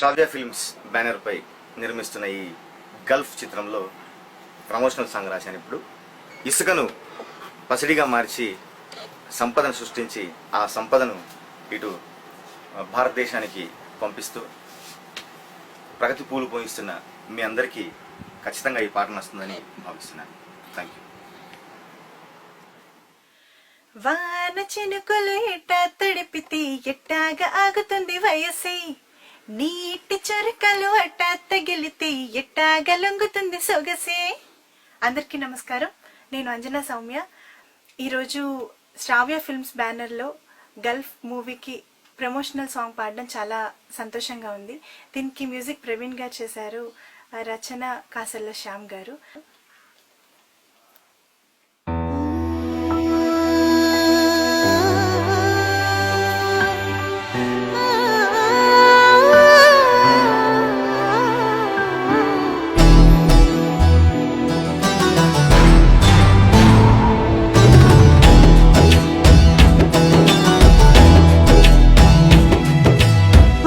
శ్రావ్య films banner పై నిర్మిస్తున్న ఈ Gulf చిత్రంలో ప్రమోషనల్ సాంగ్ రాశాను. ఇప్పుడు ఇసుకను పసిడిగా మార్చి సంపదను సృష్టించి ఆ సంపదను ఇటు భారతదేశానికి పంపిస్తూ ప్రగతి పూలు పోయిస్తున్న మీ అందరికీ ఖచ్చితంగా ఈ పాట నస్తుందని భావిస్తున్నాను. Thank you. వాన చినుకులు ఎట్టా తడిపితే ఎట్టాగా ఆగుతుంది వయసే, నీటి చురకలు అట్టా తగిలితే ఎట్టాగా లొంగుతుంది సొగసే. అందరికీ నమస్కారం, నేను అంజనా సౌమ్య. ఈరోజు శ్రావ్య ఫిల్మ్స్ బ్యానర్లో గల్ఫ్ మూవీకి ప్రమోషనల్ సాంగ్ పాడడం చాలా సంతోషంగా ఉంది. దీనికి మ్యూజిక్ ప్రవీణ్ గారు చేశారు, రచన కాసల్ల శ్యామ్ గారు.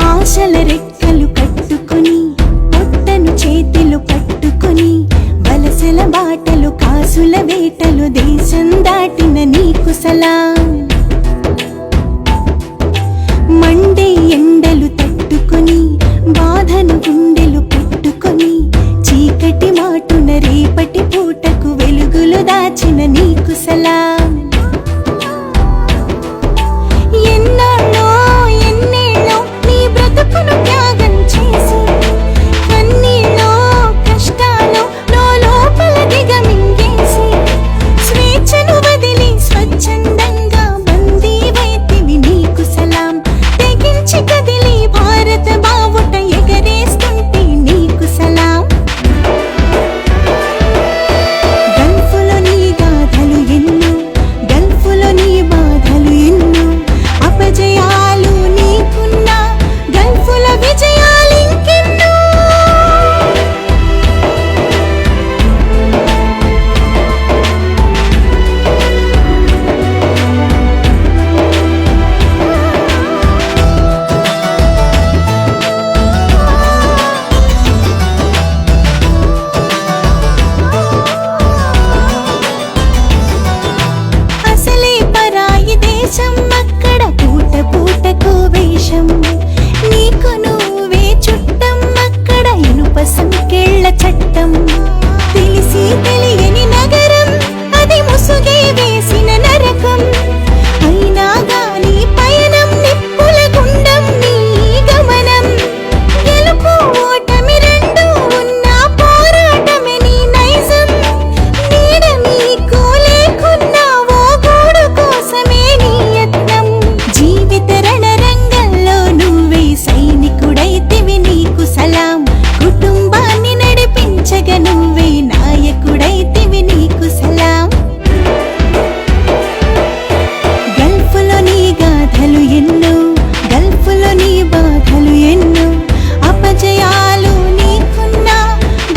ఆశల రెక్కలు కట్టుకొని పొట్టను చేతిలో పట్టుకొని వలసల బాటలు కాసుల వేటలు దేశం దాటిన నీకు సలాం. మండే ఎండలు తట్టుకొని బాధను గుండెలు పెట్టుకొని చీకటి మాటున రేపటి పూటకు వెలుగులు దాచిన నీకు సలాం. త్యాగం చేసి కన్నీళ్ళో కష్టాలో లోపల దిగమింగేసి స్వేచ్ఛను వదిలి స్వచ్ఛందంగా బందీ వైతివి నీకు సలాం. తెగించి కదిలి భారత బావుట ఎగరేస్తుంటే నీకు సలాం. గల్ఫులో నీ గాథలు ఎన్నో, గల్ఫులో నీ బాధలు ఎన్నో, అపజయాలు నీకున్నా గల్ఫుల విజయాలింకెన్నో. అసలే పరాయి దేశం, అక్కడ పూట పూటకు వేషం, నీకు నువ్వే చుట్టం, అక్కడ ఇనుప సంకెళ్ళ చట్టం. తెలిసి తెలియని నగరం, అది ముసుగే వేసిన నరకం. అయినా గాని పయనం నిప్పుల గుండం నీ గమనం. గెలుపు ఓటమి రెండు ఉన్న పోరాటమే నీ నైజం. నీడ నీకు లేకున్నా ఓ గూడు కోసమే నీ యత్నం. జీవిత రణరంగంలో నువ్వే సైనికుడైతివి నీకు సలాం. కుటుంబాన్ని నడిపించగా నువ్వే నాయకుడైతివి నీకు సలాం. గల్ఫులో నీ గాథలు ఎన్నో, గల్ఫులో నీ బాధలు ఎన్నో, అపజయాలు నీకున్నా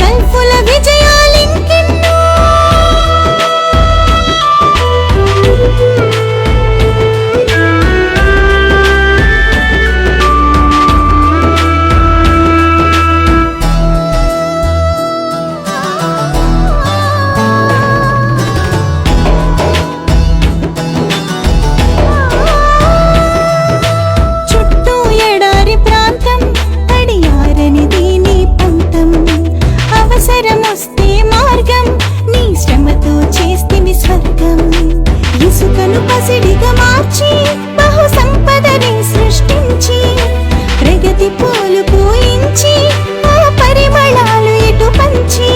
గల్ఫుల విజయాలింకెన్నో. చుట్టూ ఎడారి ప్రాంతం, తడియారనిది నీ పంతం. అవసరమొస్తే మార్గం, నీ శ్రమతో చేస్తివి స్వర్గం. ఇసుకను పసిడిగా మార్చి బహు సంపదని సృష్టించి ప్రగతి పూలు పూయించి ఆ పరిమళాలు ఇటు పంచి